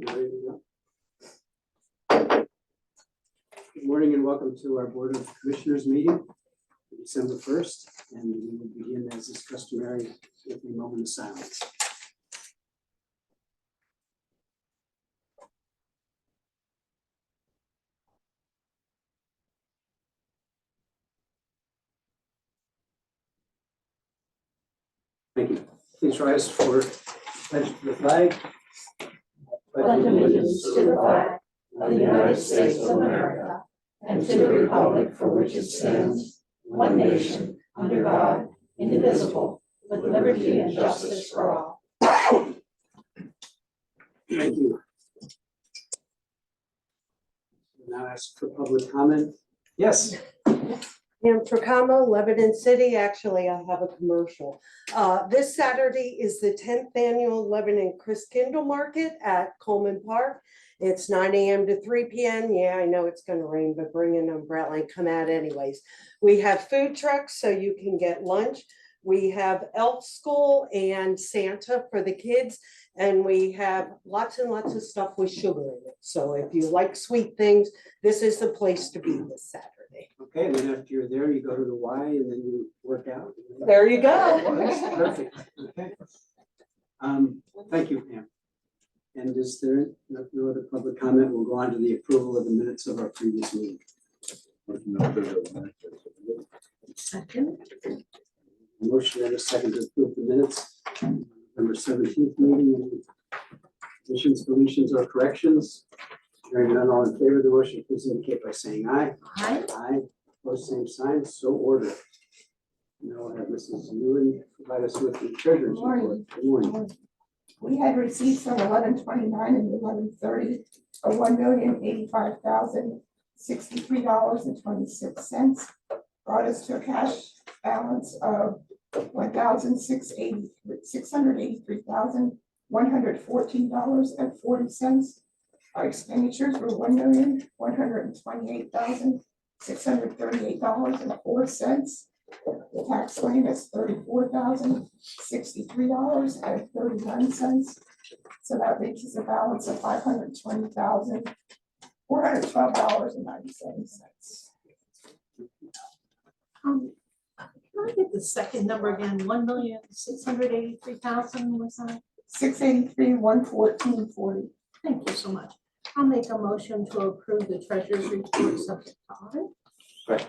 Good morning and welcome to our Board of Commissioners meeting, December 1st, and we will begin as is customary with a moment of silence. Thank you. Please rise for pledge to the flag. Pledge allegiance to the flag of the United States of America and to the republic for which it stands, one nation, under God, indivisible, with liberty and justice for all. Thank you. Now ask for public comment. Yes. And for Lebanon City, actually, I have a commercial. This Saturday is the 10th annual Lebanon Christkindl Market at Coleman Park. It's 9 a.m. to 3 p.m. Yeah, I know it's going to rain, but bring an umbrella and come out anyways. We have food trucks so you can get lunch. We have elf school and Santa for the kids. And we have lots and lots of stuff with sugar in it. So if you like sweet things, this is the place to be this Saturday. Okay, and then after you're there, you go to the Y and then you work out. There you go. Perfect. Okay. Thank you, Pam. And is there no other public comment? We'll go on to the approval of the minutes of our previous meeting. Second. Motion and a second to approve the minutes. November 17th meeting. Any additions, deletions, or corrections? Hearing none, all in favor of the motion, please indicate by saying aye. Aye. Aye. Opposed, same sign. So ordered. Now we'll have Mrs. Ewan provide us with the treasurer's report. Good morning. We had receipts from 11/29 and 11/30 of $1,085,063.26, brought us to a cash balance of $683,114.40. Our expenditures were $1,128,638.04. The tax claim is $34,063.39. So that reaches a balance of $520,412.97. Can I get the second number again? 1,683,000 was that? 683,114.40. Thank you so much. I'll make a motion to approve the treasurer's report subject to audit. Right.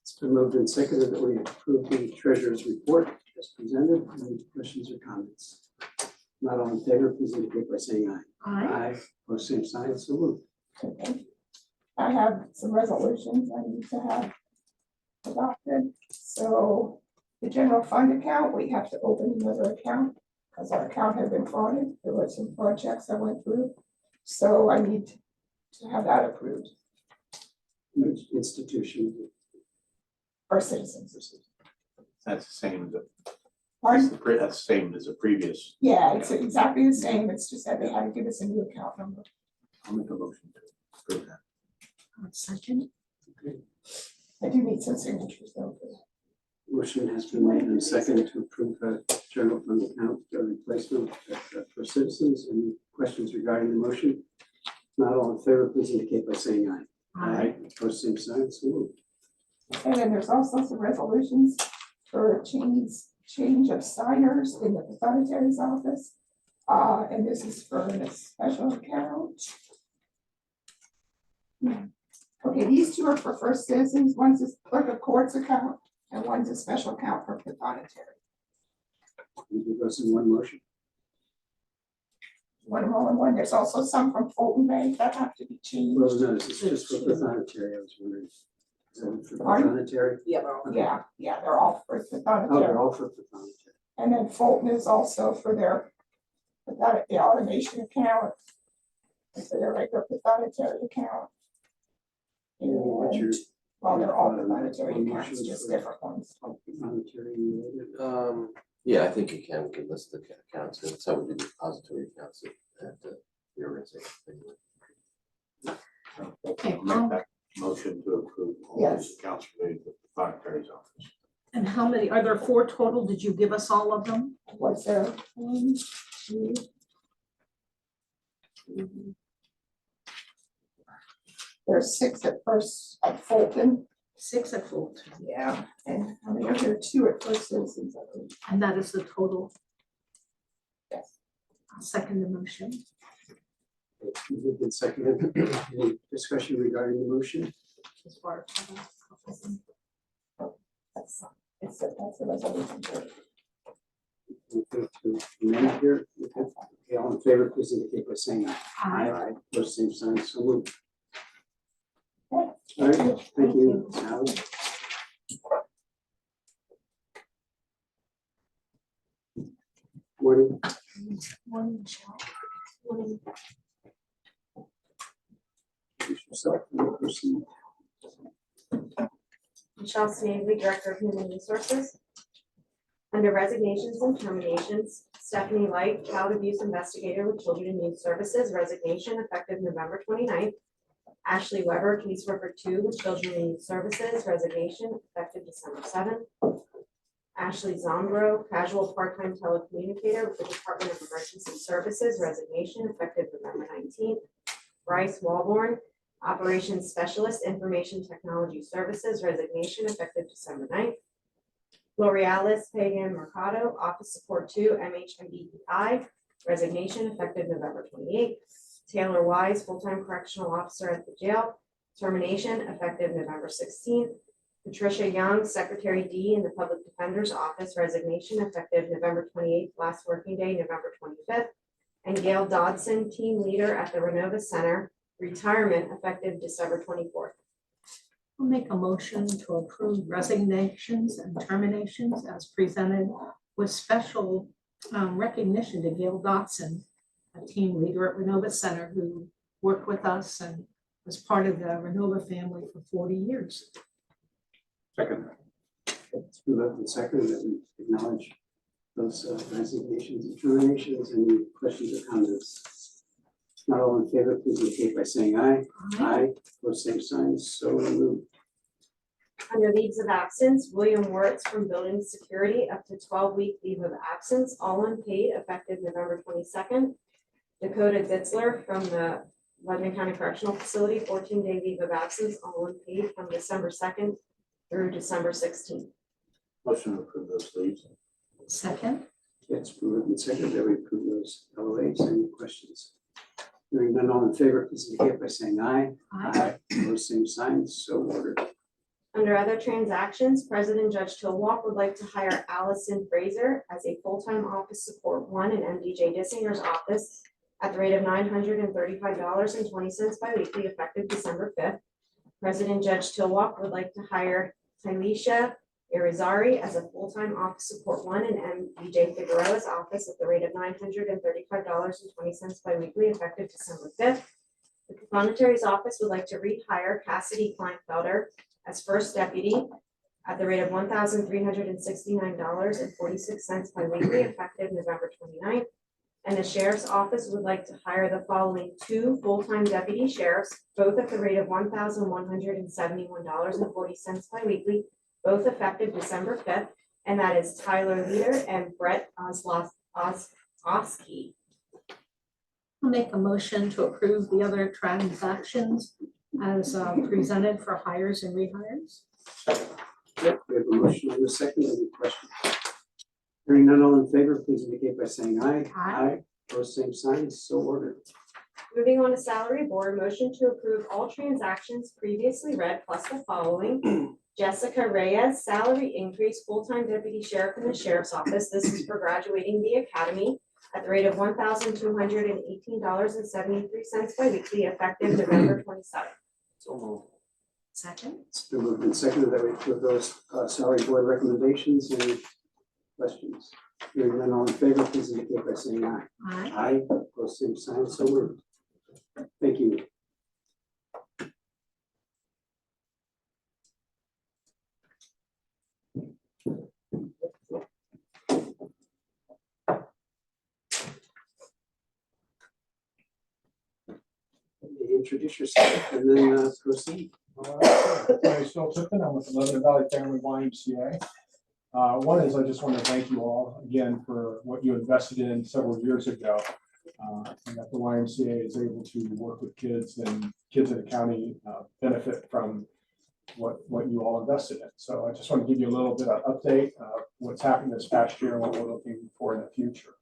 It's been moved and seconded that we approve the treasurer's report as presented. Any questions or comments? Not all in favor, please indicate by saying aye. Aye. Opposed, same sign. So moved. Okay. I have some resolutions I need to have adopted. So the general fund account, we have to open another account because our account had been frauded. There were some fraud checks I went through. So I need to have that approved. Which institution? For citizens. That's the same, Pardon? that's the same as the previous. Yeah, it's exactly the same. It's just that they had to give us a new account number. I'll make a motion to approve that. Second. Okay. I do need some signatures though. for that. Motion has been made and seconded to approve the general fund account replacement for citizens. Any questions regarding the motion? Not all in favor, please indicate by saying aye. Aye. Opposed, same sign. So moved. And then there's also some resolutions for change of signers in the pathonetary's office. And this is for a special account. Okay, these two are for First Citizens. One's a clerk of courts account and one's a special account for pathonetary. We do those in one motion. One all in one. There's also some from Fulton Bank that have to be changed. Well, no, this is just for pathonetary. I was wondering. Is that for Pardon? pathonetary? Yeah. Yeah, they're all for Oh, they're pathonetary. all for pathonetary. And then Fulton is also for their the automation account, and for their regular pathonetary account. What's your? And, well, they're all pathonetary accounts, just different ones. Pathonetary related. Yeah, I think you can list the accounts, and so we do depository accounts at the organization. Okay. Make that motion to approve all Yes. these accounts related to the secretary's office. And how many, are there 4 total? Did you give us all of them? Was there 1, 2, There's 6 at First at Fulton. 6 at Fulton, Yeah, and I mean, there are 2 at First Citizens, I believe. and that is the total. Yes. I'll second the motion. Moved and seconded. Any discussion regarding the motion? As far as That's the resolution. Anything to amend here? Okay, all in favor, please indicate by saying aye. Aye. Opposed, same sign, so moved. All right, thank you, Sally. Morning. Introduce yourself and the person. Michelle Snavely, Director of Human Resources. Under resignations and terminations, Stephanie Light, Child Abuse Investigator with Children and Youth Services, resignation effective November 29th. Ashley Weber, Caseworker 2 with Children and Youth Services, resignation effective December 7th. Ashley Zombro, Casual Part-Time Telecommunicator with the Department of Emergency Services, resignation effective November 19th. Bryce Walborn, Operations Specialist, Information Technology Services, resignation effective December 9th. L'Orealis Pagan Mercado, Office Support 2, MHMDEI, resignation effective November 28th. Taylor Wise, Full-Time Correctional Officer at the jail, termination effective November 16th. Patricia Young, Secretary D in the Public Defender's Office, resignation effective November 28th, last working day, November 25th. And Gail Dodson, Team Leader at the Renova Center, retirement effective December 24th. I'll make a motion to approve resignations and terminations as presented with special recognition to Gail Dotson, a team leader at Renova Center who worked with us and was part of the Renova family for 40 years. Second. It's been moved and seconded that we acknowledge those resignations and terminations. Any questions or comments? Not all in favor, please indicate by saying aye. Aye. Opposed, same sign, so moved. Under leaves of absence, William Wirtz from Building Security up to 12-week leave of absence, all unpaid, effective November 22nd. Dakota Ditzler from the Lebanon County Correctional Facility, 14-day leave of absence, all unpaid, from December 2nd through December 16th. Motion to approve those leaves. Second. It's been moved and seconded that we approve those LOAs. Any questions? Hearing none, all in favor, please indicate by saying aye. Aye. Opposed, same sign, so ordered. Under other transactions, President Judge Tillwalk would like to hire Allison Fraser as a full-time office support 1 in MDJ Dissinger's office at the rate of $935.20 biweekly, effective December 5th. President Judge Tillwalk would like to hire Tylisha Irizarry as a full-time office support 1 in MDJ Figueroa's office at the rate of $935.20 biweekly, effective December 5th. The Proprietary's office would like to rehire Cassidy Kleinfelder as first deputy at the rate of $1,369.46 biweekly, effective November 29th. And the sheriff's office would like to hire the following 2 full-time deputy sheriffs, both at the rate of $1,171.40 biweekly, both effective December 5th, and that is Tyler Leader and Brett Oski. I'll make a motion to approve the other transactions as presented for hires and rehires. Yep, we have a motion and a second. Any questions? Hearing none, all in favor, please indicate by saying aye. Aye. Opposed, same sign, so ordered. Moving on to salary board, motion to approve all transactions previously read plus the following. Jessica Reyes, salary increase, full-time deputy sheriff in the sheriff's office. This is for graduating the academy at the rate of $1,218.73 biweekly, effective November 27th. Second. It's been moved and seconded that we approve those salary board recommendations. Any questions? Hearing none, all in favor, please indicate by saying aye. Aye. Aye. Opposed, same sign, so moved. Thank you. Introduce yourself and then proceed. Okay, so Tipton, I'm with the Lebanon Valley Family YMCA. One is I just want to thank you all again for what you invested in several years ago. And that the YMCA is able to work with kids, and kids in the county benefit from what you all invested in. So I just want to give you a little bit of update what's happened this past year and what we're looking for in the future.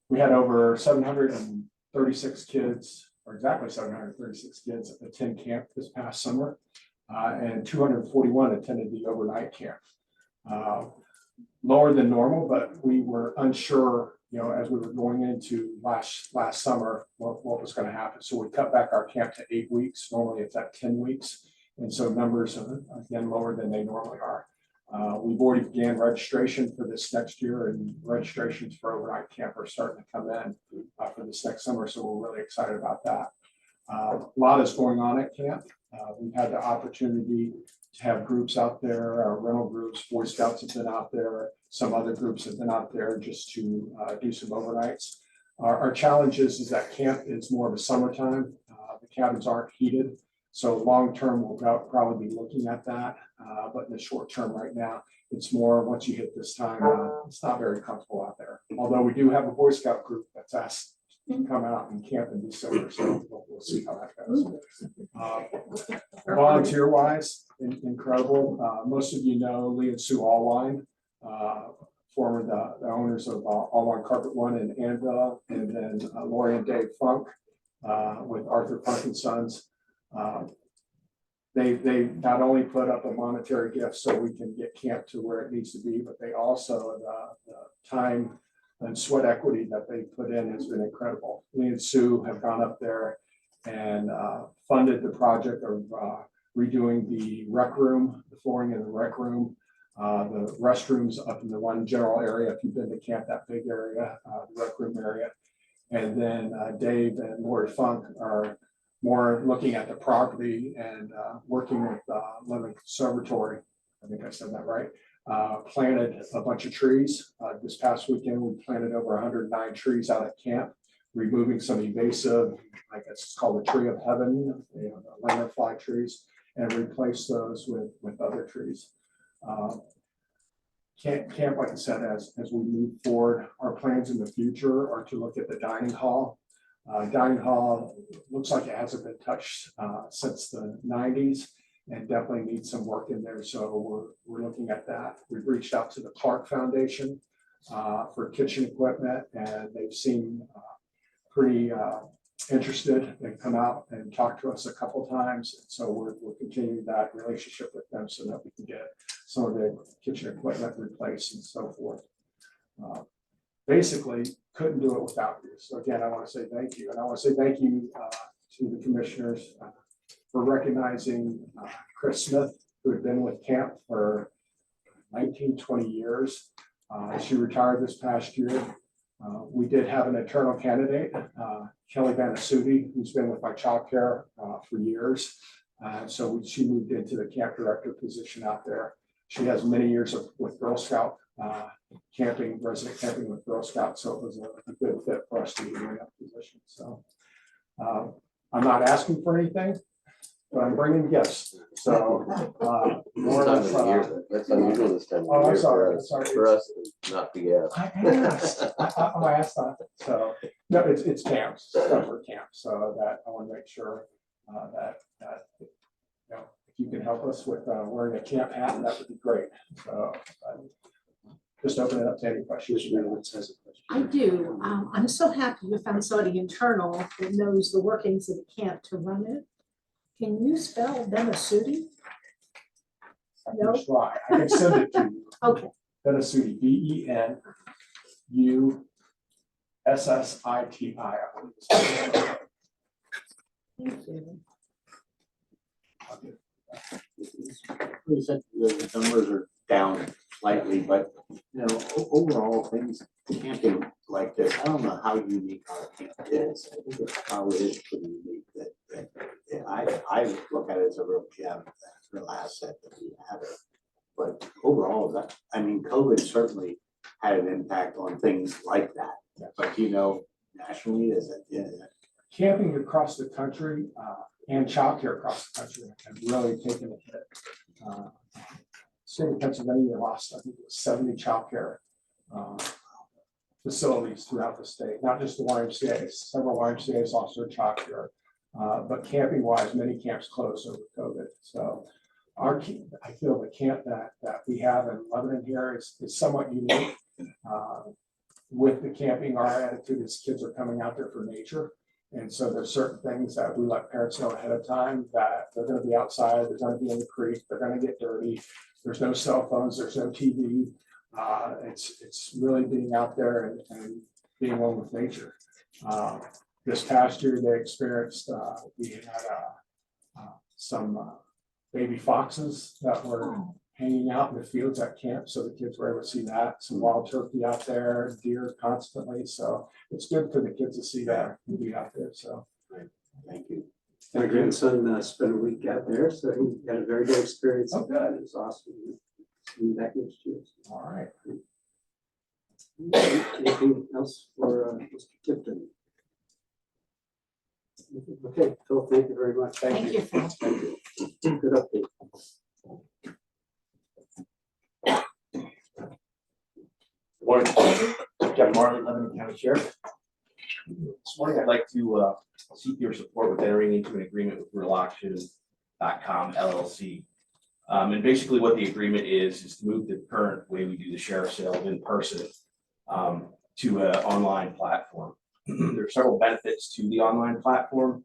We had over 736 kids, or exactly 736 kids, attend camp this past summer, and 241 attended the overnight camp. Lower than normal, but we were unsure, as we were going into last summer, what was going to happen. So we cut back our camp to 8 weeks. Normally it's at 10 weeks. And so numbers are again lower than they normally are. We've already began registration for this next year, and registrations for overnight camp are starting to come in for this next summer. So we're really excited about that. A lot is going on at camp. We've had the opportunity to have groups out there, rental groups, Boy Scouts have been out there. Some other groups have been out there just to do some overnights. Our challenge is that camp is more of a summertime. The cabins aren't heated. So long-term, we'll probably be looking at that. But in the short term right now, it's more once you hit this time, it's not very comfortable out there. Although we do have a Boy Scout group that's asked to come out and camp in December. So we'll see how that goes. Volunteer-wise, incredible. Most of you know Lee and Sue Allwine, former the owners of Allwine Carpet One in Annville, and then Lori and Dave Funk with Arthur Funk and Sons. They not only put up a monetary gift so we can get camp to where it needs to be, but they also the time and sweat equity that they put in has been incredible. Lee and Sue have gone up there and funded the project of redoing the rec room, the flooring in the rec room, the restrooms up in the one general area. If you've been to camp, that big area, the rec room area. And then Dave and Lori Funk are more looking at the property and working with Living Conservatory. I think I said that right. Planted a bunch of trees. This past weekend, we planted over 109 trees out at camp, removing some invasive, I guess it's called the tree of heaven, the lanternfly trees, and replace those with other trees. Camp, like I said, as we move forward, our plans in the future are to look at the dining hall. Dining hall looks like it hasn't been touched since the 90s and definitely needs some work in there. So we're looking at that. We've reached out to the Clark Foundation for kitchen equipment, and they've seemed pretty interested. They've come out and talked to us a couple times. So we're continuing that relationship with them so that we can get some of the kitchen equipment replaced and so forth. Basically, couldn't do it without you. So again, I want to say thank you. And I want to say thank you to the commissioners for recognizing Chris Smith, who had been with camp for 19, 20 years. She retired this past year. We did have an internal candidate, Kelly Vanasuti, who's been with my child care for years. So she moved into the camp director position out there. She has many years with Girl Scout camping, resident camping with Girl Scouts. So it was a good fit for us to be in that position. So I'm not asking for anything, but I'm bringing gifts. So more or less, That's unusual this time of oh, year. I'm sorry. Sorry. For us, not to get. I asked. I asked that. So no, it's camps, summer camp. So that I want to make sure that if you can help us with wearing a camp hat, that would be great. So just open it up to any questions. I do. I'm so happy you found somebody internal that knows the workings of the camp to run it. Can you spell Vanasuti? No. Try. I can send it to you. Okay. Vanasuti, VENUSSITI. Thank you. You said the numbers are down slightly, but overall things camping like this, I don't know how unique our camp is. I think it's how it is pretty unique that I look at it as a real gem, a real asset that we have it. But overall, COVID certainly had an impact on things like that. But nationally, is it? Camping across the country and childcare across the country have really taken a hit. State of Pennsylvania lost, I think it was 70 childcare facilities throughout the state, not just the YMCA. Several YMCA's lost their chalk here. But camping wise, many camps closed over COVID. So I feel the camp that we have in Lebanon here is somewhat unique. With the camping, our attitude is kids are coming out there for nature. And so there's certain things that we let parents know ahead of time that they're going to be outside, they're going to be in the creek, they're going to get dirty. There's no cell phones, there's no TV. It's really being out there and being one with nature. This past year, they experienced, we had some baby foxes that were hanging out in the fields at camp, so the kids were able to see that. Some wild turkey out there, deer constantly. So it's good for the kids to see that movie out there. So Thank you. My grandson spent a week out there, so he had a very good experience. Oh, good. It was awesome. See you back next year. all right. Anything else for Mr. Tipton? Okay, Phil, thank you very much. Thank you, Phil. Thank you. Good update. Morning, Kevin Marley, Lebanon County Sheriff. This morning, I'd like to seek your support with entering into an agreement with realauction.com LLC. And basically what the agreement is to move the current way we do the sheriff sale in person to an online platform. There are several benefits to the online platform.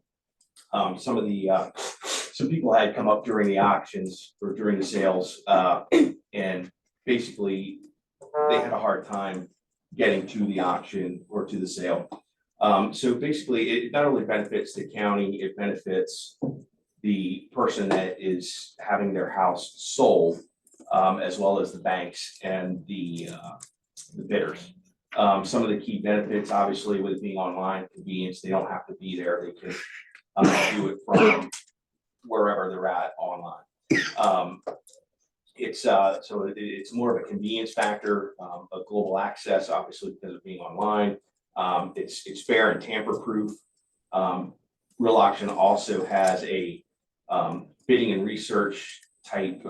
Some people had come up during the auctions or during the sales and basically they had a hard time getting to the auction or to the sale. So basically it not only benefits the county, it benefits the person that is having their house sold, as well as the banks and the bidders. Some of the key benefits, obviously, with it being online, convenience, they don't have to be there. They can do it from wherever they're at online. It's more of a convenience factor, a global access, obviously, because of being online. It's fair and tamper-proof. Real Auction also has a bidding and research type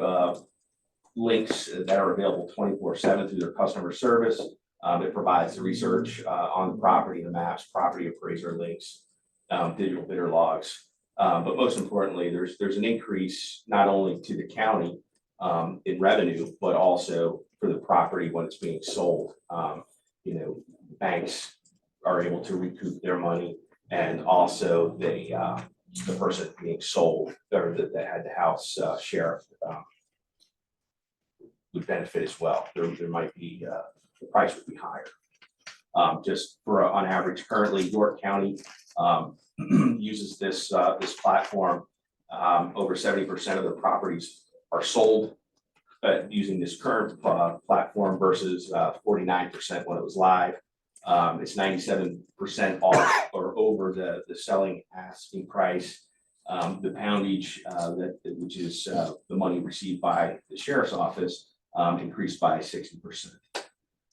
links that are available 24/7 through their customer service. It provides the research on the property, the maps, property appraiser links, digital bidder logs. But most importantly, there's an increase not only to the county in revenue, but also for the property when it's being sold. Banks are able to recoup their money, and also the person being sold or that had the house sheriff would benefit as well. There might be the price would be higher. Just for on average, currently York County uses this platform. Over 70% of the properties are sold using this current platform versus 49% when it was live. It's 97% off or over the selling asking price. The poundage, which is the money received by the sheriff's office, increased by 60%.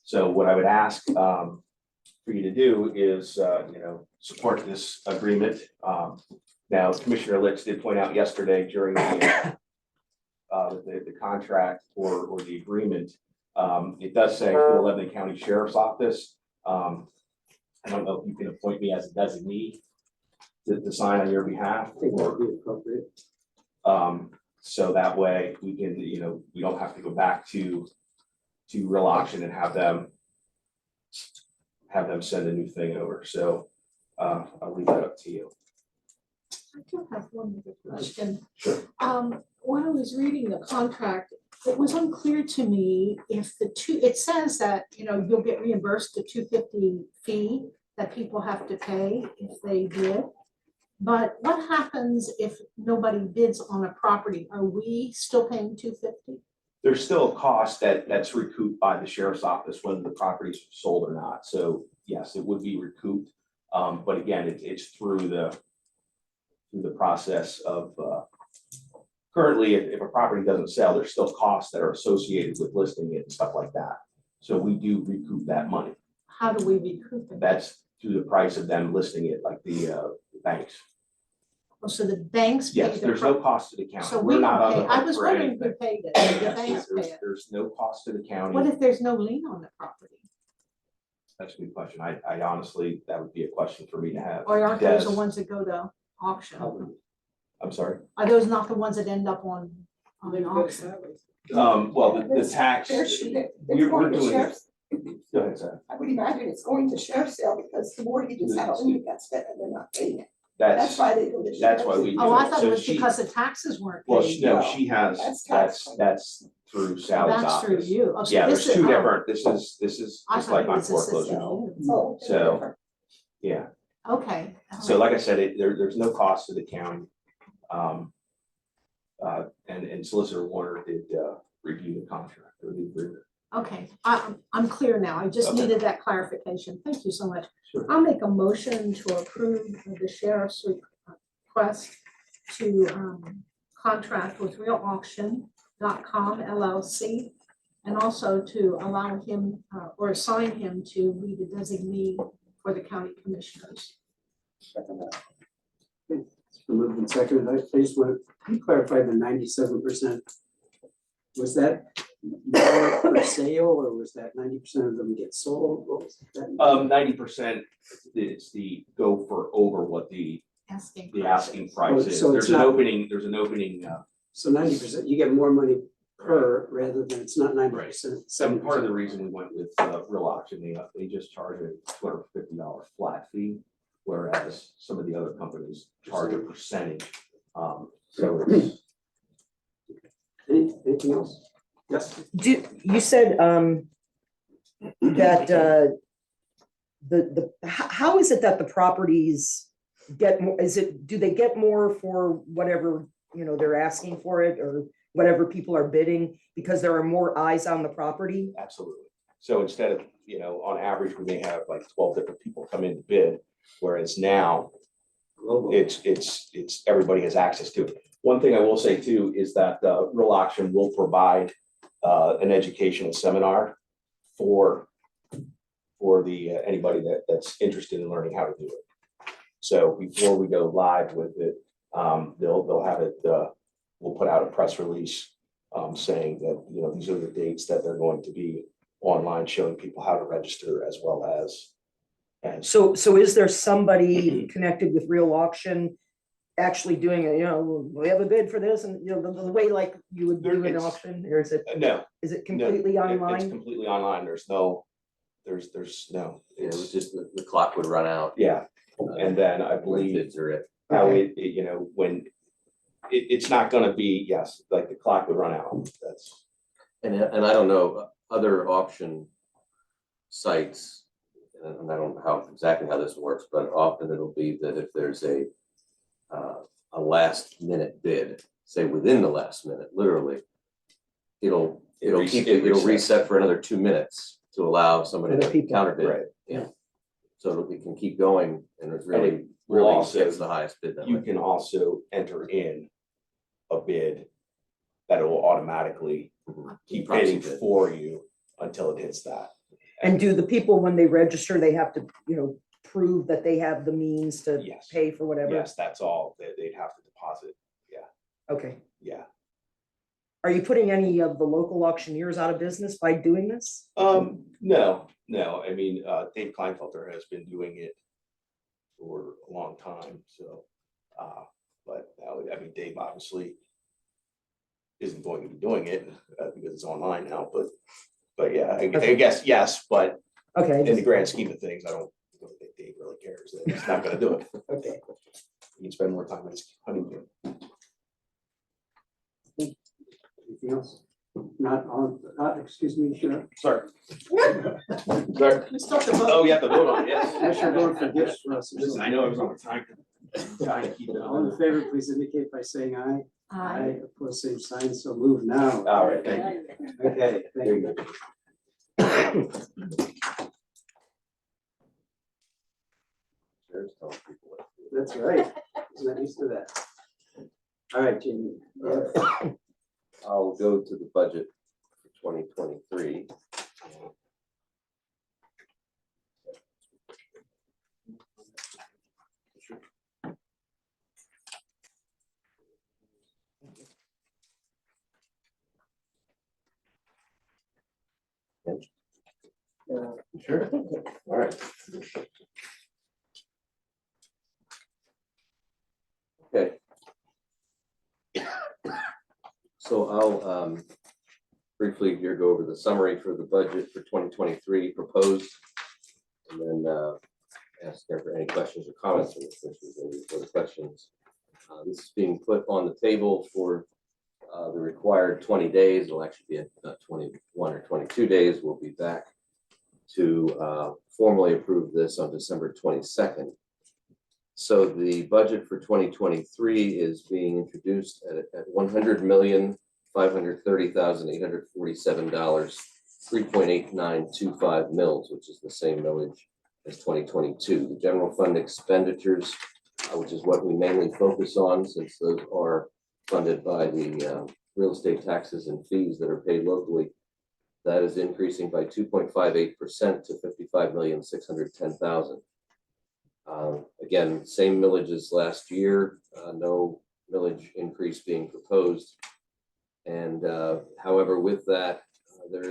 So what I would ask for you to do is, support this agreement. Now, Commissioner Litz did point out yesterday during the contract or the agreement, it does say for the Lebanon County Sheriff's Office. I don't know if you can appoint me as a designee to sign on your behalf. I think that would be appropriate. So that way we can, we don't have to go back to Real Auction and have them send a new thing over. So I'll leave that up to you. I do have one other question. Sure. When I was reading the contract, it was unclear to me if it says that, you'll get reimbursed the $250 fee that people have to pay if they bid. But what happens if nobody bids on a property? Are we still paying $250? There's still a cost that's recouped by the sheriff's office whether the property is sold or not. So yes, it would be recouped. But again, it's through the process of currently, if a property doesn't sell, there's still costs that are associated with listing it and stuff like that. So we do recoup that money. How do we recoup it? That's through the price of them listing it, like the banks. Oh, so the banks pay Yes, there's no cost to the county. So We're we not don't on pay. the I hook was for wondering anything. who paid it. The Yes, banks pay it. there's no cost to the county. What if there's no lien on the property? that's a good question. I honestly, that would be a question for me to have. Or aren't those the Des, ones that go to auction? I'm sorry. Are those not the ones that end up on auction? Well, the tax, It's we're going to doing, sheriff's, go ahead, Sarah. I would imagine it's going to sheriff's sale because the mortgages have only got spent and they're not paying it. That's why they go to sheriff's. That's why we do Oh, I it. thought So it was she- because the taxes weren't Well, paid. no, No, she has, that's tax. that's through Sally's That's through office. you. Oh, so Yeah, this there's is- two oh, different, this is I just thought like it my was assisting foreclosure. you. Oh, they're So- different. Yeah, Okay. all so right. like I said, there's no cost to the county. And Solicitor Warner did, review the contract, or the agreement. Okay, I'm clear now. I just Okay. needed that clarification. Thank you so much. Sure. I'll make a motion to approve the sheriff's request to contract with realauction.com LLC and also to allow him or assign him to be the designee for the county commissioners. It's been moved and seconded. I just want to clarify the 97%. Was that more for sale or was that 90% of them get sold? What was that? 90%, it's the go for over what the Asking. asking price is. So it's There's an not- opening, So 90%, you get more money per rather than it's not 90%. some part of the reason we went with Real Auction, they just charge a $250 flat fee, whereas some of the other companies charge a percentage. So it's, Anything else? Yes. You said that how is it that the properties get more, do they get more for whatever, they're asking for it or whatever people are bidding because there are more eyes on the property? absolutely. So instead of, on average, we may have like 12 different people come in to bid, whereas now it's everybody has access to it. One thing I will say too is that Real Auction will provide an educational seminar for the anybody that's interested in learning how to do it. So before we go live with it, they'll have it. We'll put out a press release saying that these are the dates that they're going to be online, showing people how to register as well as. And So is there somebody connected with Real Auction actually doing it, we have a bid for this and, the way like you would do an It's- auction, or is it no, completely It's online? completely online. There's no. Yeah, it It's was just the clock would run out. yeah, and then I When believe bids are it. how Okay. when it's not going to be, yes, like the clock would run out. That's And I don't know, other auction sites, and I don't know exactly how this works, but often it'll be that if there's a last minute bid, say within the last minute, literally, it'll reset for another 2 minutes to allow somebody Other to people. counter bid. Right. Yeah. So it can keep going and it's it really will also- gets the highest bid that you way. can also enter in a bid that will automatically keep Proxy bidding bid. for you until it hits that. And do the people, when they register, they have to, prove that they have the means to Yes. pay for whatever? Yes, that's all. They'd have to deposit. Okay. Yeah. Are you putting any of the local auctioneers out of business by doing this? No. I mean, Dave Kleinfelter has been doing it for a long time, so, but I mean, Dave obviously isn't going to be doing it because it's online now, but yeah, I guess, yes, but Okay, in the grand scheme of things, I don't think Dave really cares that he's not gonna do it. okay. He can spend more time on his honeymoon. Anything else? Not on, excuse me, Sheriff. Sorry. Sorry. We still have to vote. Oh, you have to vote on it, yes. Commissioner going for gifts for us. or Listen, something. I know I was on time. Trying to keep it All in on. favor, please indicate by saying aye. Aye. Opposed, same sign, so move now. All right, thank you. Okay, thank There you you. go. There's telling people what to do. That's right. I'm not used to that. All right, Jamie. I'll go to the budget for 2023. Sure. All right. Okay. So I'll briefly here go over the summary for the budget for 2023 proposed, and then ask there for any questions or comments from the commissioners, any further questions. This is being put on the table for the required 20 days. It'll actually be at 21 or 22 days. We'll be back to formally approve this on December 22nd. So the budget for 2023 is being introduced at $100,530,847, 3.8925 mils, which is the same millage as 2022. The general fund expenditures, which is what we mainly focus on, since those are funded by the real estate taxes and fees that are paid locally, that is increasing by 2.58% to $55,610,000. Again, same millage as last year, no millage increase being proposed. And however, with that, there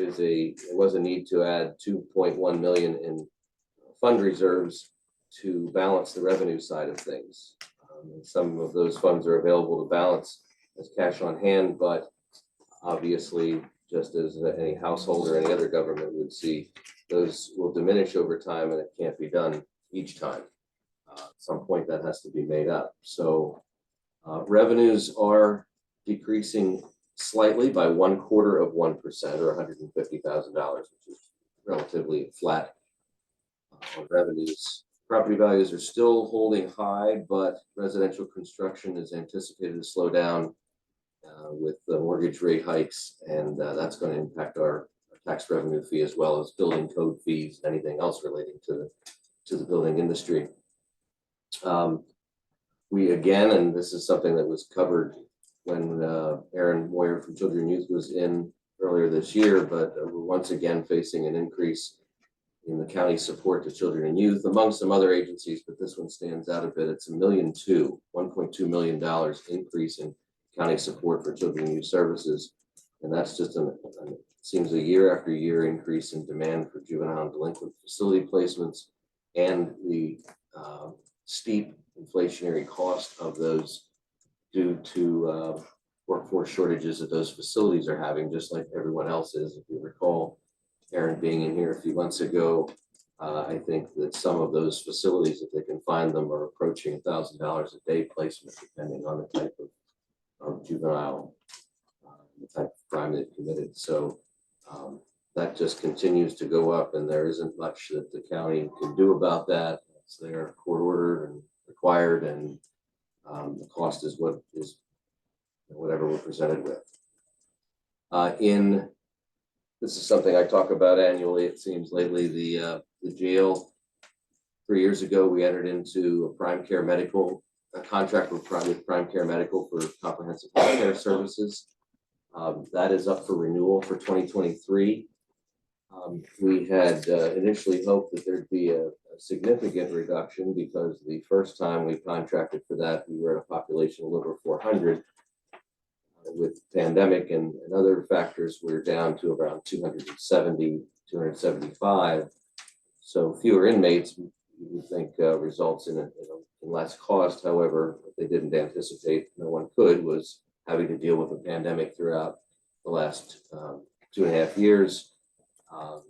was a need to add 2.1 million in fund reserves to balance the revenue side of things. And some of those funds are available to balance as cash on hand, but obviously, just as any household or any other government would see, those will diminish over time, and it can't be done each time. At some point that has to be made up. So revenues are decreasing slightly by 1/4 of 1%, or $150,000, which is relatively flat on revenues. Property values are still holding high, but residential construction is anticipated to slow down with the mortgage rate hikes, and that's going to impact our tax revenue fee, as well as building code fees, and anything else relating to the building industry. We again, and this is something that was covered when Aaron Moyer from Children and Youth was in earlier this year, but we're once again facing an increase in the county support to children and youth, among some other agencies, but this one stands out a bit. It's $1.2 million increase in county support for children and youth services. And that's just seems a year after year increase in demand for juvenile and delinquent facility placements, and the steep inflationary cost of those due to workforce shortages that those facilities are having, just like everyone else is. If you recall Aaron being in here a few months ago, I think that some of those facilities, if they can find them, are approaching $1,000 a day placement, depending on the type of juvenile, the type of crime they've committed. So that just continues to go up, and there isn't much that the county can do about that. It's their court ordered and required, and the cost is what is whatever we're presented with. This is something I talk about annually, it seems lately, the jail. 3 years ago, we entered into a contract with Prime Care Medical for comprehensive health care services. That is up for renewal for 2023. We had initially hoped that there'd be a significant reduction, because the first time we contracted for that, we were at a population of over 400. With pandemic and other factors, we're down to around 270, 275. So fewer inmates, we think, results in less cost. However, what they didn't anticipate, no one could, was having to deal with a pandemic throughout the last 2.5 years.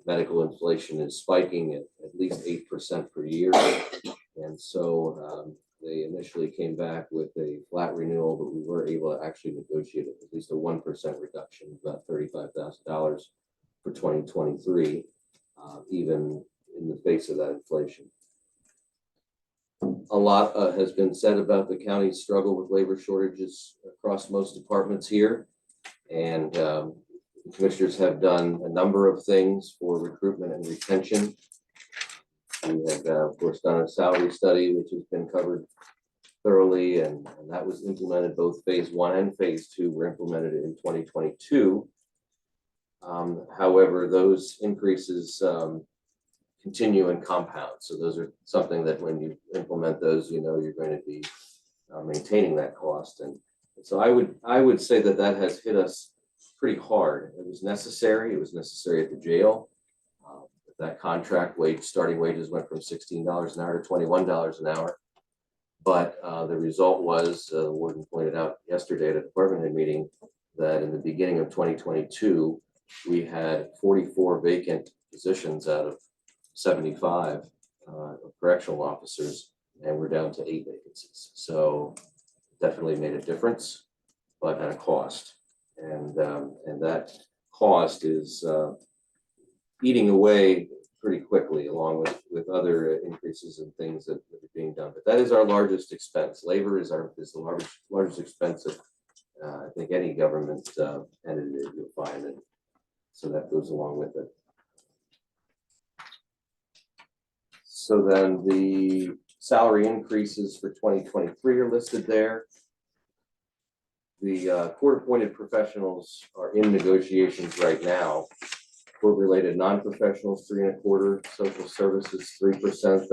Medical inflation is spiking at least 8% per year. And so they initially came back with a flat renewal, but we were able to actually negotiate at least a 1% reduction, about $35,000 for 2023, even in the face of that inflation. A lot has been said about the county's struggle with labor shortages across most departments here. And the commissioners have done a number of things for recruitment and retention. We have, of course, done a salary study, which has been covered thoroughly, and that was implemented. Both phase 1 and phase 2 were implemented in 2022. However, those increases continue and compound. So those are something that when you implement those, you know you're going to be maintaining that cost. And so I would say that has hit us pretty hard. It was necessary. It was necessary at the jail. The That contract wage, starting wages went from $16 an hour to $21 an hour. But the result was, the warden pointed out yesterday at a department head meeting that in the beginning of 2022, we had 44 vacant positions out of 75 correctional officers, and we're down to 8 vacancies. So definitely made a difference, but at a cost. And that cost is eating away pretty quickly, along with other increases and things that are being done. But that is our largest expense. Labor is the largest expense of I think any government entity that you'll find, and so that goes along with it. So then the salary increases for 2023 are listed there. The court-appointed professionals are in negotiations right now. Court-related non-professionals, 3.25%, social services, 3%.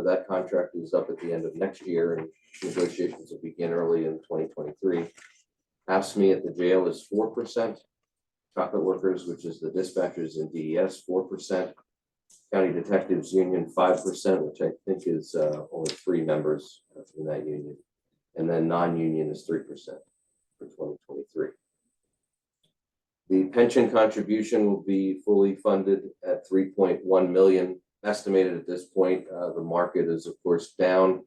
That contract is up at the end of next year, and negotiations will begin early in 2023. AFSCME at the jail is 4%. Chocolate workers, which is the dispatchers in DES, 4%. County Detectives Union, 5%, which I think is only 3 members in that union. And then non-union is 3% for 2023. The pension contribution will be fully funded at 3.1 million, estimated at this point. The market is, of course, down.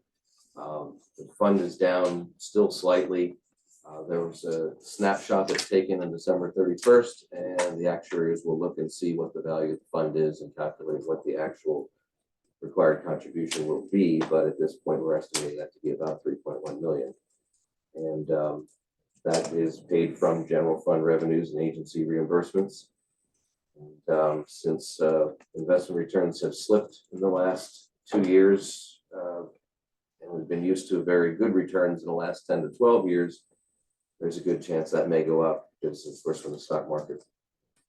The fund is down still slightly. There was a snapshot that's taken on December 31st, and the actuaries will look and see what the value of the fund is and calculate what the actual required contribution will be. But at this point, we're estimating that to be about 3.1 million. And that is paid from general fund revenues and agency reimbursements. And since investment returns have slipped in the last 2 years, and we've been used to very good returns in the last 10 to 12 years, there's a good chance that may go up, because of course, when the stock market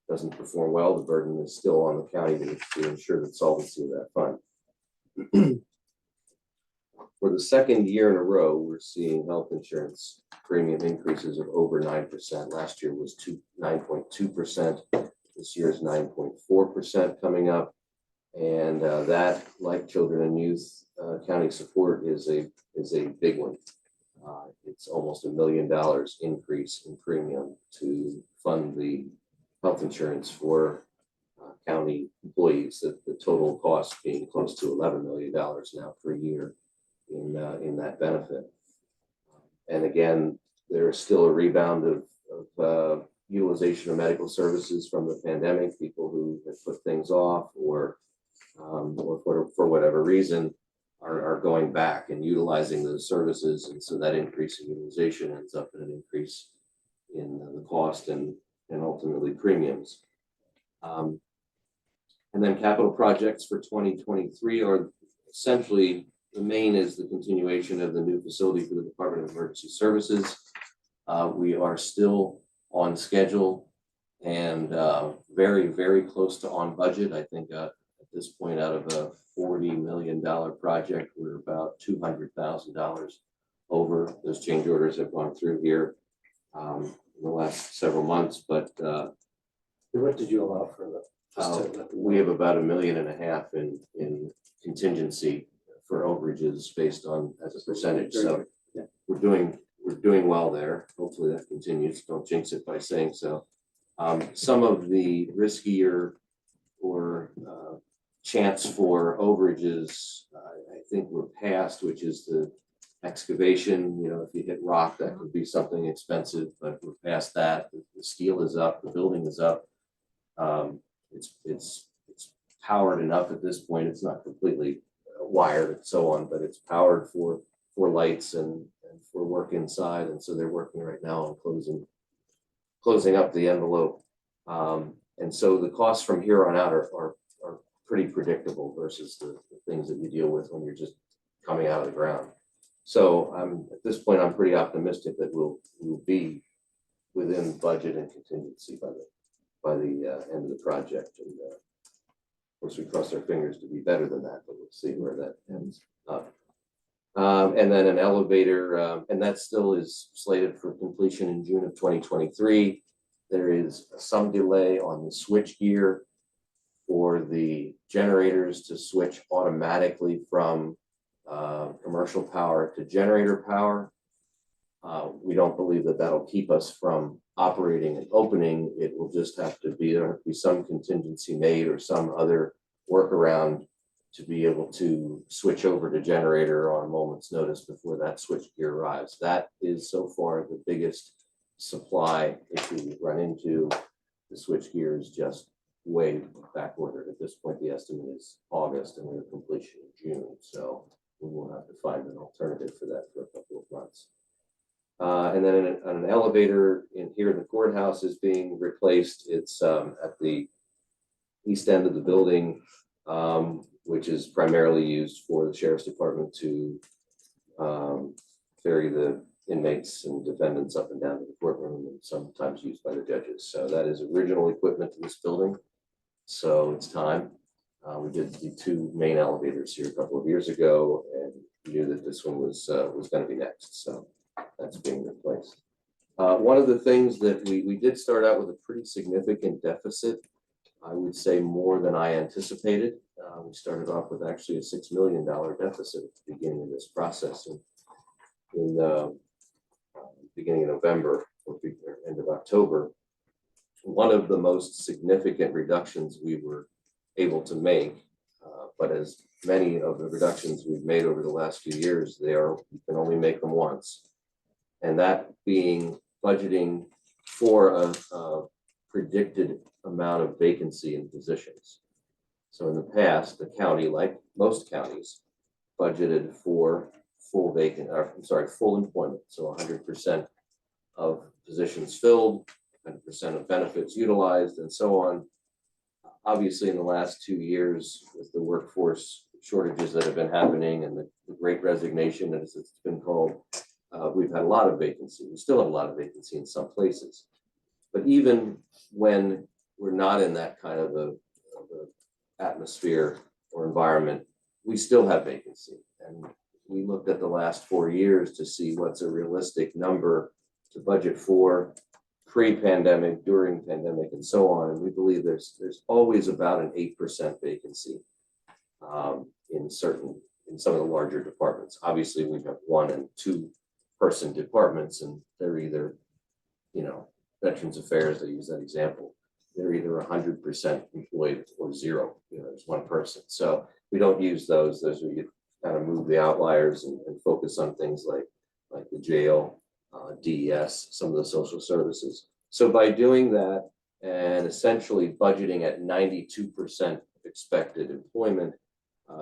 doesn't perform well, the burden is still on the county to ensure the solvency of that fund. For the second year in a row, we're seeing health insurance premium increases of over 9%. Last year was 9.2%. This year is 9.4% coming up. And that, like children and youth county support, is a big one. It's almost $1 million increase in premium to fund the health insurance for county employees. The total cost being close to $11 million now per year in that benefit. And again, there's still a rebound of utilization of medical services from the pandemic. People who have put things off or for whatever reason are going back and utilizing those services, and so that increase in utilization ends up in an increase in the cost and ultimately premiums. And then capital projects for 2023 are essentially, the main is the continuation of the new facility for the Department of Emergency Services. We are still on schedule and very, very close to on budget. I think at this point, out of a $40 million project, we're about $200,000 over. Those change orders have gone through here in the last several months, but What did you allow for the? we have about $1.5 million in contingency for overages based on as a percentage. So yeah, we're doing well there. Hopefully that continues. Don't jinx it by saying so. Some of the riskier or chance for overages, I think we're past, which is the excavation. You know, if you hit rock, that could be something expensive, but we're past that. The steel is up, the building is up. It's powered enough at this point. It's not completely wired and so on, but it's powered for lights and for work inside. And so they're working right now on closing up the envelope. And so the costs from here on out are pretty predictable versus the things that you deal with when you're just coming out of the ground. So at this point, I'm pretty optimistic that we'll be within budget and contingency by the end of the project. And of course, we cross our fingers to be better than that, but we'll see where that ends up. And then an elevator, and that still is slated for completion in June of 2023. There is some delay on the switch gear for the generators to switch automatically from commercial power to generator power. We don't believe that that'll keep us from operating and opening. It will just have to be, there be some contingency made or some other workaround to be able to switch over to generator on a moment's notice before that switch gear arrives. That is so far the biggest supply issue we've run into. The switch gear is just way back ordered. At this point, the estimate is August and we're completion in June. So we will have to find an alternative for that for a couple of months. And then an elevator in here in the courthouse is being replaced. It's at the east end of the building, which is primarily used for the sheriff's department to ferry the inmates and defendants up and down to the courtroom, and sometimes used by the judges. So that is original equipment to this building. So it's time. We did the two main elevators here a couple of years ago and knew that this one was going to be next. So that's being replaced. One of the things that we did start out with a pretty significant deficit. I would say more than I anticipated. We started off with actually a $6 million deficit at the beginning of this process. And in the beginning of November or end of October, one of the most significant reductions we were able to make, but as many of the reductions we've made over the last few years, you can only make them once. And that being budgeting for a predicted amount of vacancy in positions. So in the past, the county, like most counties, budgeted for full employment. So 100% of positions filled, 100% of benefits utilized, and so on. Obviously, in the last 2 years, with the workforce shortages that have been happening and the great resignation, as it's been called, we've had a lot of vacancy. We still have a lot of vacancy in some places. But even when we're not in that kind of a atmosphere or environment, we still have vacancy. And we looked at the last 4 years to see what's a realistic number to budget for pre-pandemic, during pandemic, and so on. And we believe there's always about an 8% vacancy in some of the larger departments. Obviously, we have 1 and 2 person departments, and they're either, Veterans Affairs, they use that example. They're either 100% employed or 0. There's 1 person. So we don't use those. Those are you kind of move the outliers and focus on things like the jail, DES, some of the social services. So by doing that and essentially budgeting at 92% expected employment,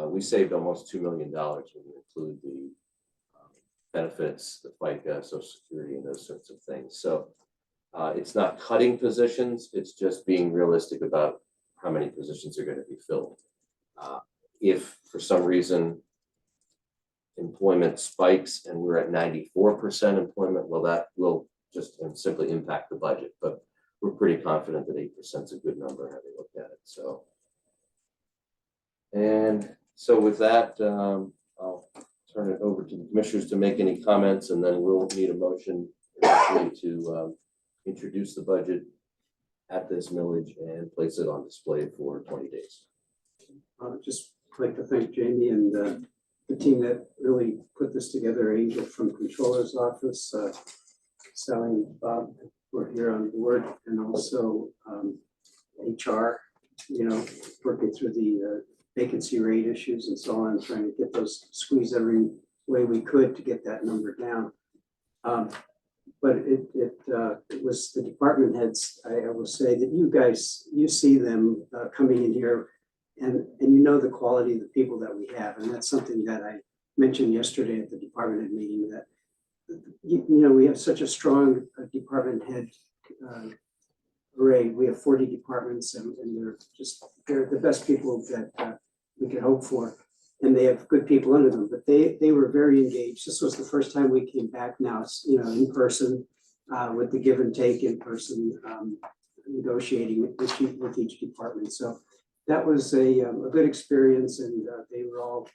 we saved almost $2 million when you include the benefits, the FICA, Social Security, and those sorts of things. So it's not cutting positions, it's just being realistic about how many positions are going to be filled. If for some reason employment spikes and we're at 94% employment, well, that will just simply impact the budget. But we're pretty confident that 8% is a good number having looked at it. So with that, I'll turn it over to the commissioners to make any comments, and then we'll need a motion to introduce the budget at this millage and place it on display for 20 days. Just like to thank Jamie and the team that really put this together, Angel from Controller's Office, Sally and Bob were here on board, and also HR, working through the vacancy rate issues and so on, trying to get those, squeeze every way we could to get that number down. But it was the department heads, I will say that you see them coming in here, and the quality of the people that we have. And that's something that I mentioned yesterday at the department head meeting, that we have such a strong department head array. We have 40 departments, and they're the best people that we could hope for. And they have good people under them, but they were very engaged. This was the first time we came back now, in person, with the give and take in person, negotiating with each department. So that was a good experience, and they were all,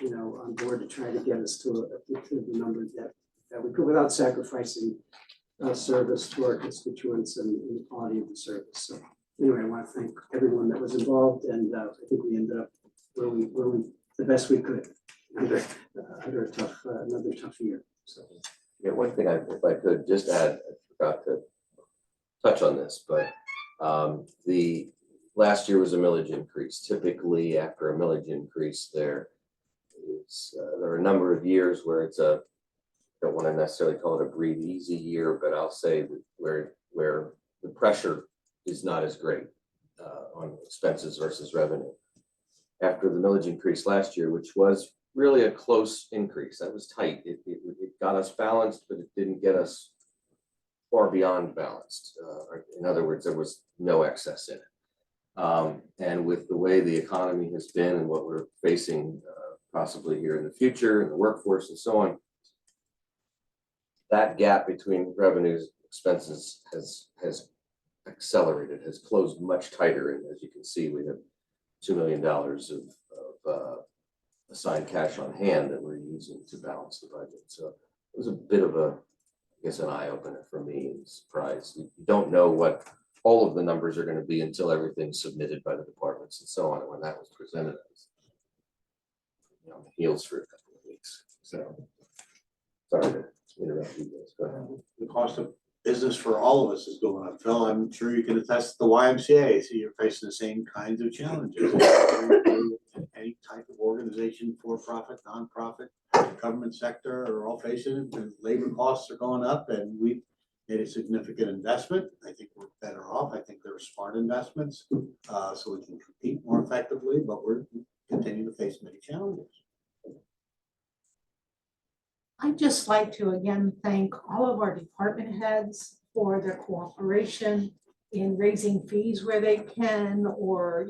on board to try to get us to the number that we could without sacrificing service to our constituents and the quality of the service. So anyway, I want to thank everyone that was involved, and I think we ended up where we the best we could under a tough another tough year. So Yeah, one thing if I could just add, I forgot to touch on this, but the last year was a millage increase. Typically, after a millage increase, there are a number of years where it's a, don't want to necessarily call it a breathe easy year, but I'll say that where the pressure is not as great on expenses versus revenue. After the millage increase last year, which was really a close increase, that was tight. It got us balanced, but it didn't get us far beyond balanced. In other words, there was no excess in it. And with the way the economy has been and what we're facing possibly here in the future and the workforce and so on, that gap between revenues and expenses has accelerated, has closed much tighter. And as you can see, we have $2 million of assigned cash on hand that we're using to balance the budget. So it was a bit of a, I guess, an eye opener for me and surprise. You don't know what all of the numbers are going to be until everything's submitted by the departments and so on. And when that was presented, I was, on the heels for a couple of weeks. So sorry to interrupt you guys. Go ahead. The cost of business for all of us is going up. Phil, I'm sure you can attest to the YMCA. So you're facing the same kinds of challenges. Any type of organization, for-profit, non-profit, government sector are all facing it. And labor costs are going up, and we've made a significant investment. I think we're better off. I think they're smart investments, so we can compete more effectively, but we're continuing to face many challenges. I'd just like to again thank all of our department heads for their cooperation in raising fees where they can, or,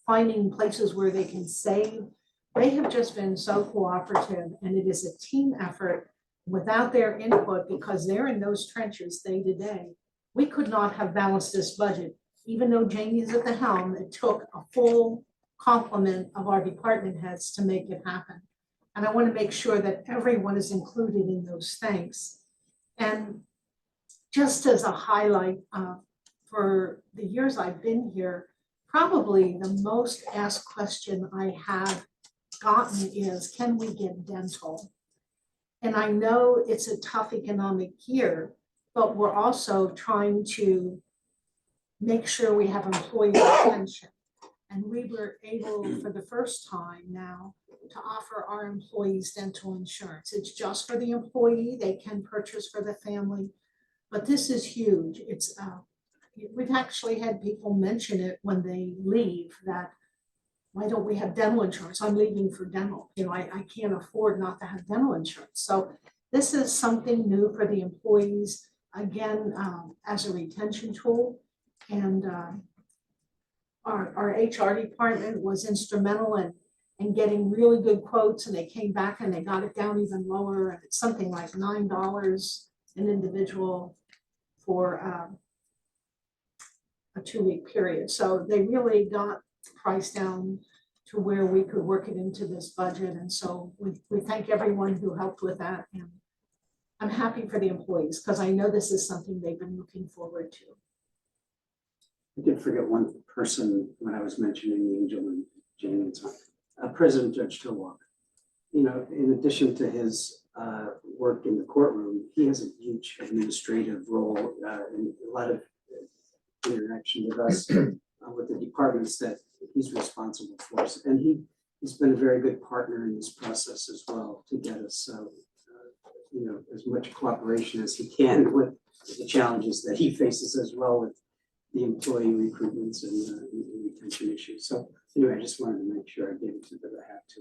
finding places where they can save. They have just been so cooperative, and it is a team effort. Without their input, because they're in those trenches day to day, we could not have balanced this budget. Even though Jamie's at the helm, it took a full complement of our department heads to make it happen. And I want to make sure that everyone is included in those thanks. And just as a highlight, for the years I've been here, probably the most asked question I have gotten is, can we get dental? And I know it's a tough economic year, but we're also trying to make sure we have employee retention. And we were able, for the first time now, to offer our employees dental insurance. It's just for the employee. They can purchase for the family, but this is huge. It's we've actually had people mention it when they leave, that why don't we have dental insurance? I'm leaving for dental. I can't afford not to have dental insurance. So this is something new for the employees, again, as a retention tool. And our HR department was instrumental in getting really good quotes, and they came back and they got it down even lower. And it's something like $9 an individual for a 2-week period. So they really got price down to where we could work it into this budget. And so we thank everyone who helped with that. And I'm happy for the employees, because I know this is something they've been looking forward to. I did forget one person when I was mentioning Angel and Jane and so on. President Judge Tillwalk. In addition to his work in the courtroom, he has a huge administrative role and a lot of interaction with us, with the departments that he's responsible for. And he's been a very good partner in this process as well, to get us, as much cooperation as he can with the challenges that he faces as well with the employee recruitments and retention issues. So anyway, I just wanted to make sure I gave it to the hat to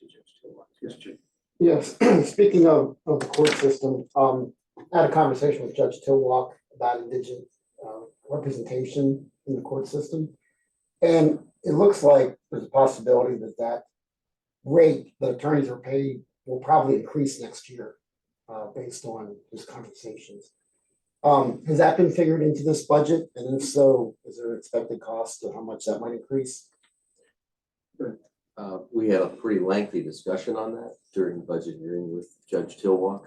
Judge Tillwalk. Yes, Jim. Yes, speaking of the court system, I had a conversation with Judge Tillwalk about indigent representation in the court system. And it looks like there's a possibility that rate that attorneys are paid will probably increase next year based on his conversations. Has that been figured into this budget? And if so, is there an expected cost of how much that might increase? We had a pretty lengthy discussion on that during the budget hearing with Judge Tillwalk.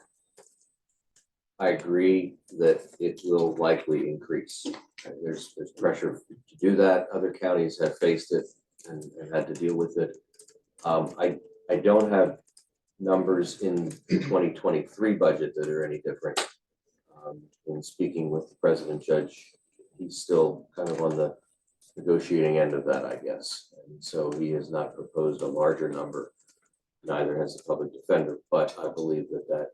I agree that it will likely increase. And there's pressure to do that. Other counties have faced it and had to deal with it. I don't have numbers in the 2023 budget that are any different. In speaking with the president judge, he's still kind of on the negotiating end of that, I guess. And so he has not proposed a larger number. Neither has the public defender, but I believe that that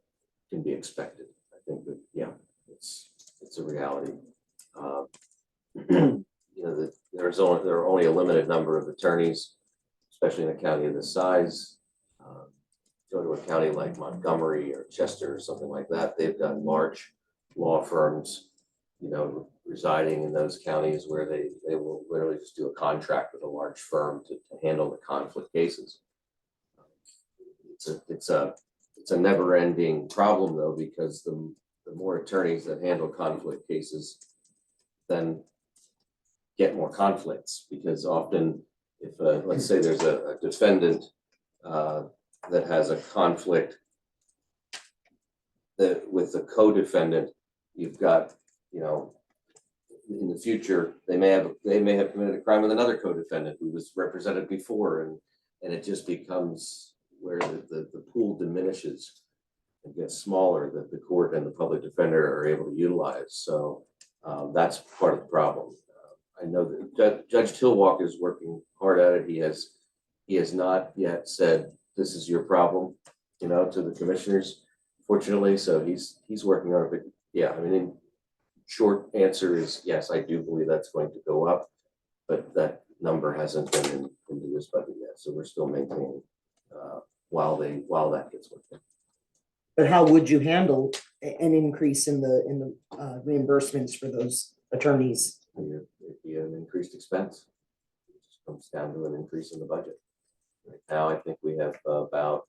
can be expected. I think that, yeah, it's a reality. You know, that there are only a limited number of attorneys, especially in a county of this size. Go to a county like Montgomery or Chester or something like that, they've got large law firms, you know, residing in those counties where they will literally just do a contract with a large firm to handle the conflict cases. It's a never-ending problem though, because the more attorneys that handle conflict cases then get more conflicts, because often if let's say there's a defendant that has a conflict that with the co-defendant, you've got, you know, in the future, they may have committed a crime with another co-defendant who was represented before, and it just becomes where the pool diminishes and gets smaller that the court and the public defender are able to utilize. So that's part of the problem. I know that Judge Tillwalk is working hard at it. He has not yet said, this is your problem, you know, to the commissioners, fortunately. So he's working on it. But yeah, I mean, in short answer is yes, I do believe that's going to go up, but that number hasn't been into this budget yet. So we're still maintaining while that gets worked out. But how would you handle an increase in the reimbursements for those attorneys? It'd be an increased expense. It just comes down to an increase in the budget. Right now, I think we have about,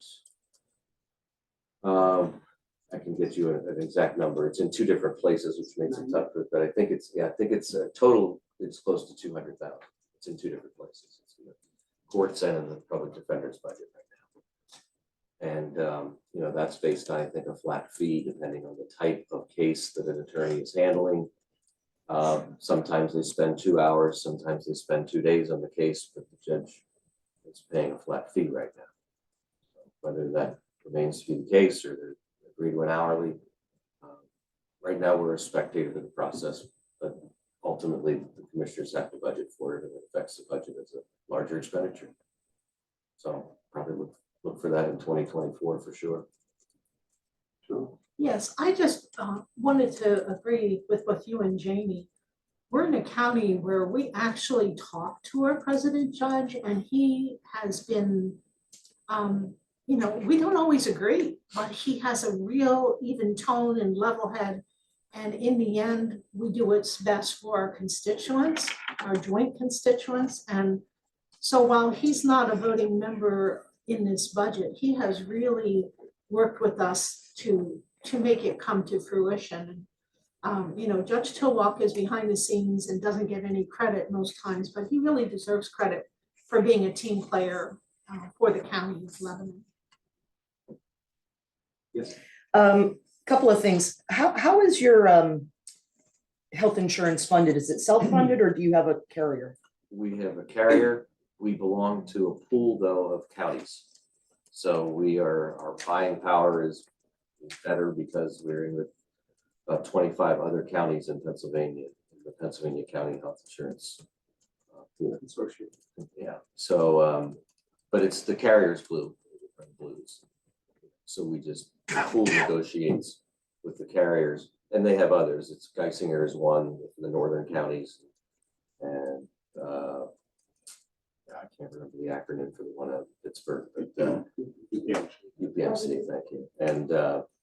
I can get you an exact number. It's in two different places, which makes it tough, but I think it's a total, it's close to 200,000. It's in two different places. It's in the courts and in the public defender's budget right now. And, you know, that's based on, I think, a flat fee, depending on the type of case that an attorney is handling. Sometimes they spend 2 hours, sometimes they spend 2 days on the case, but the judge is paying a flat fee right now. So whether that remains to be the case or they're agreed to an hourly, right now we're a spectator to the process, but ultimately the commissioners have to budget for it, and it affects the budget as a larger expenditure. So probably look for that in 2024 for sure. Sure. Yes, I just wanted to agree with what you and Jamie. We're in a county where we actually talk to our president judge, and he has been, you know, we don't always agree, but he has a real even tone and level head. And in the end, we do what's best for our constituents, our joint constituents. And so while he's not a voting member in this budget, he has really worked with us to make it come to fruition. You know, Judge Tillwalk is behind the scenes and doesn't get any credit most times, but he really deserves credit for being a team player for the county of Lebanon. Yes. Couple of things. How is your health insurance funded? Is it self-funded or do you have a carrier? We have a carrier. We belong to a pool though of counties. So our buying power is better because we're in with about 25 other counties in Pennsylvania, in the Pennsylvania County Health Insurance Pool Consortium. Yeah. So, but it's the carrier's blue, blues. So we just pool negotiates with the carriers, and they have others. It's Geisinger is one in the northern counties, and I can't remember the acronym for the one out of Pittsburgh, but UPMC, thank you. And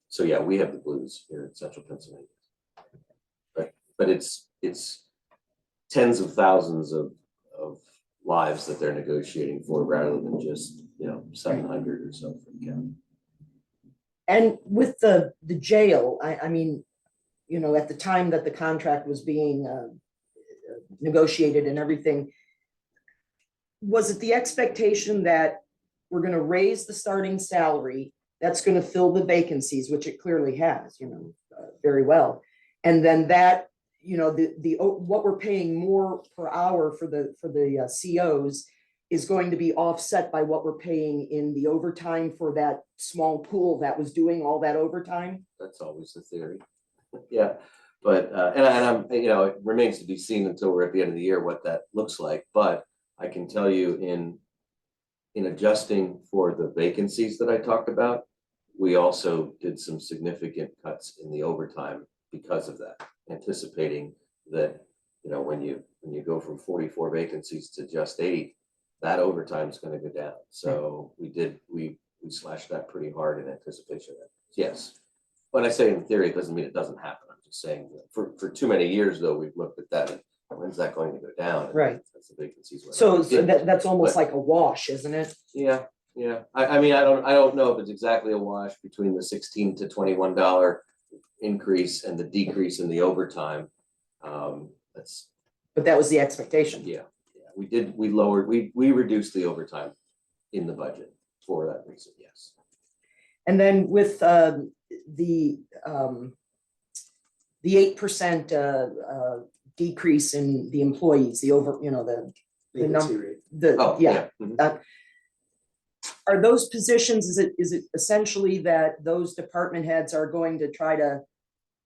so yeah, we have the blues here in central Pennsylvania, but it's tens of thousands of lives that they're negotiating for, rather than just 700 or so for the county. And with the jail, I mean, you know, at the time that the contract was being negotiated and everything, was it the expectation that we're going to raise the starting salary that's going to fill the vacancies, which it clearly has, you know, very well. And then that, what we're paying more per hour for the COs is going to be offset by what we're paying in the overtime for that small pool that was doing all that overtime. That's always the theory. Yeah, but, and I'm, it remains to be seen until we're at the end of the year what that looks like, but I can tell you in adjusting for the vacancies that I talked about, we also did some significant cuts in the overtime because of that, anticipating that, when you go from 44 vacancies to just 8, that overtime is going to go down. So we slashed that pretty hard in anticipation of that. Yes. When I say in theory, it doesn't mean it doesn't happen. I'm just saying that for too many years, though, we've looked at that and when's that going to go down? And Right. That's the vacancies. So that's almost like a wash, isn't it? Yeah. I mean, I don't know if it's exactly a wash between the $16 to $21 increase and the decrease in the overtime. But that was the expectation. Yeah. We reduced the overtime in the budget for that reason, yes. And then with the 8% decrease in the employees, the Vacancy rate. Mhm. Are those positions, is it essentially that those department heads are going to try to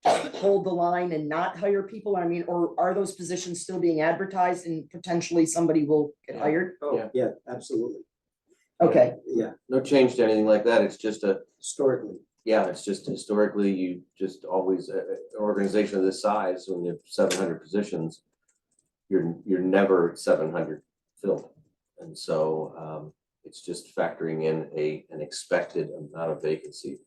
hold the line and not hire people? I mean, or are those positions still being advertised and potentially somebody will get hired? Oh, yeah, absolutely. Okay, Yeah, No change to anything like that. It's just historically. it's just historically, you just always, an organization of this size, when you have 700 positions, you're never 700 filled. And so it's just factoring in an expected amount of vacancy.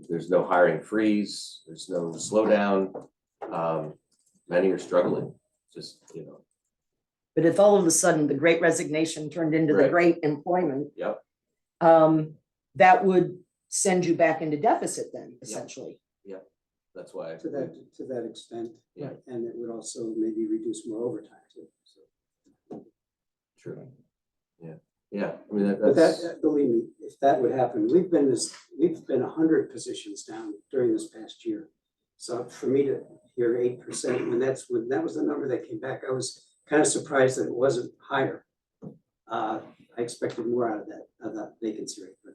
There's no hiring freeze, there's no slowdown. Many are struggling, just, but if all of a sudden the great resignation turned into the Right. great employment, Yep. that would send you back into deficit then, essentially. That's why. To that extent. Yeah. And it would also maybe reduce more overtime too. So. True. Yeah, I mean, But that's. that, believe me, if that would happen, we've been 100 positions down during this past year. So for me to hear 8%, when that was the number that came back, I was kind of surprised that it wasn't higher. I expected more out of that vacancy rate, but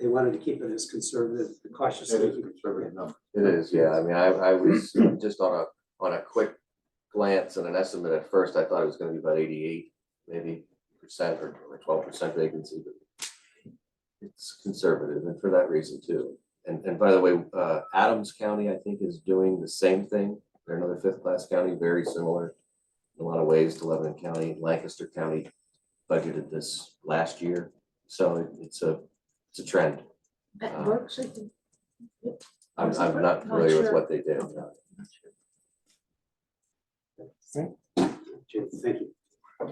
they wanted to keep it as conservative, cautiously. It is, yeah. I mean, I was just on a quick glance and an estimate at first, I thought it was going to be about 88, maybe percent or 12% vacancy, but it's conservative, and for that reason too. And by the way, Adams County, I think, is doing the same thing. They're another 5th-class county, very similar in a lot of ways to Lebanon County. Lancaster County budgeted this last year, so it's a trend. That works, I think. I'm not familiar with what they did. Thank you.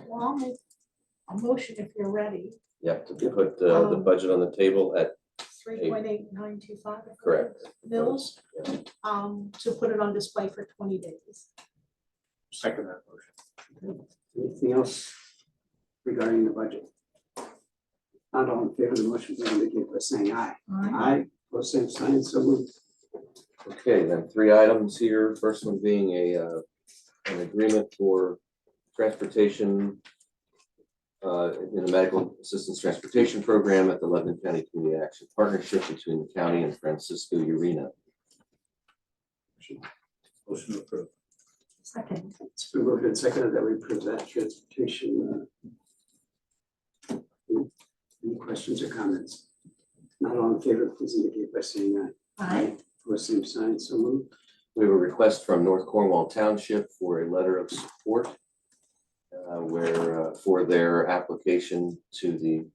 Well, I'll make a motion if you're ready, Yep, to put the budget on the table at 3.8925. correct. Mills, Yeah. to put it on display for 20 days. Second that motion. Anything else regarding the budget? Not all in favor of the motion, please indicate by saying aye. Aye. Opposed, same sign, so moved. Okay, then 3 items here. First one being an agreement for transportation in the medical assistance transportation program at the Lebanon County Community Action Partnership between the county and Francisco Urena. Motion approved. Second. It's been moved and seconded that we approve that transportation. Any questions or comments? Not all in favor, please indicate by saying aye. Aye. For same sign, so moved. We have a request from North Cornwall Township for a letter of support for their application to the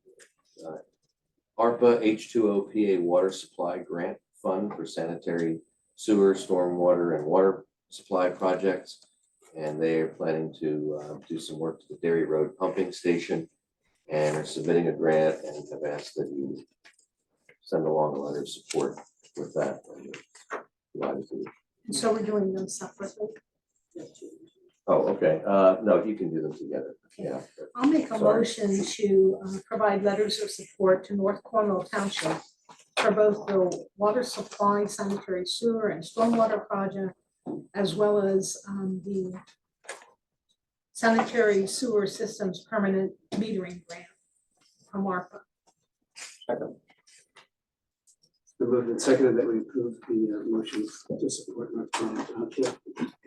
ARPA H2O PA Water Supply Grant Fund for sanitary sewer, stormwater, and water supply projects. And they are planning to do some work to the Dairy Road pumping station and are submitting a grant and have asked that you send along a letter of support with that. And so we're doing them separately. Oh, okay. No, you can do them together. Yeah. I'll make a Sorry. motion to provide letters of support to North Cornwall Township for both the water supply, sanitary sewer, and stormwater project, as well as the sanitary sewer systems permanent metering grant from ARPA. The moved and seconded that we approve the motion to support North Carolina Township.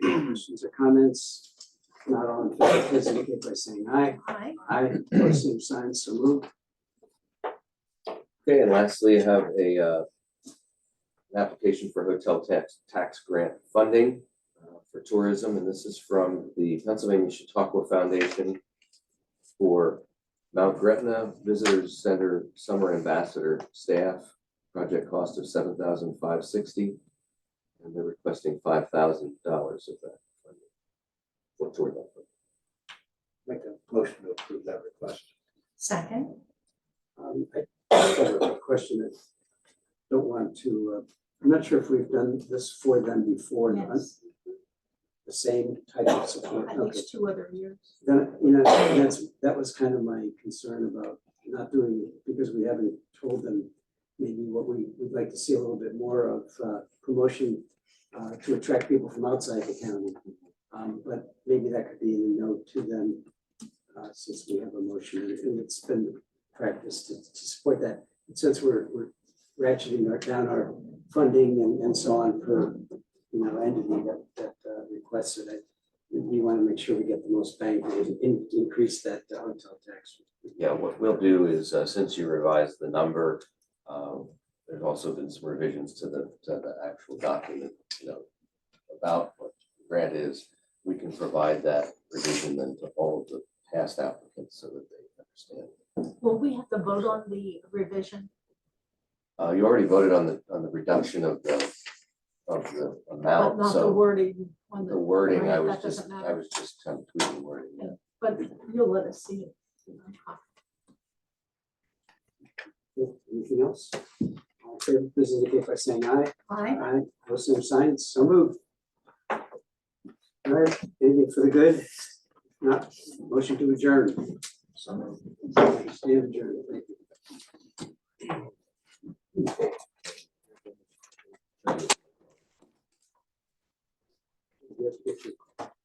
Any questions or comments? Not all in favor, please indicate by saying aye. Aye. Aye, opposed, same sign, so moved. Okay, and lastly, I have an application for hotel tax grant funding for tourism, and this is from the Pennsylvania Chautauqua Foundation for Mount Gretna Visitors Center Summer Ambassador staff. Project cost of $7,560, and they're requesting $5,000 of that funding for toward that funding. Make a motion to approve that request. Second. I have a question that don't want to, I'm not sure if we've done this for them before, not Yes, the same type of support. at Okay. least 2 other years. Then, that was kind of my concern about not doing it because we haven't told them maybe what we would like to see a little bit more of promotion to attract people from outside the county. But maybe that could be in a note to them since we have a motion and it's been practiced to support that. And since we're ratcheting down our funding and so on for, entity that requests it, we want to make sure we get the most bang and increase that hotel tax. Yeah, what we'll do is, since you revised the number, there's also been some revisions to the actual document, about what the grant is. We can provide that revision then to all of the past applicants so that they understand. Will we have to vote on the revision? You already voted on the reduction of the But amount, not the so wording on the wording, grant, I was that doesn't just matter. kind of tweaking wording. Yeah. But you'll let us see it. Anything else? All in favor, please indicate by saying aye. Aye. Aye, those same signs, so moved. All right, anything for the good? Not, motion to adjourn. Stand adjourned, thank you.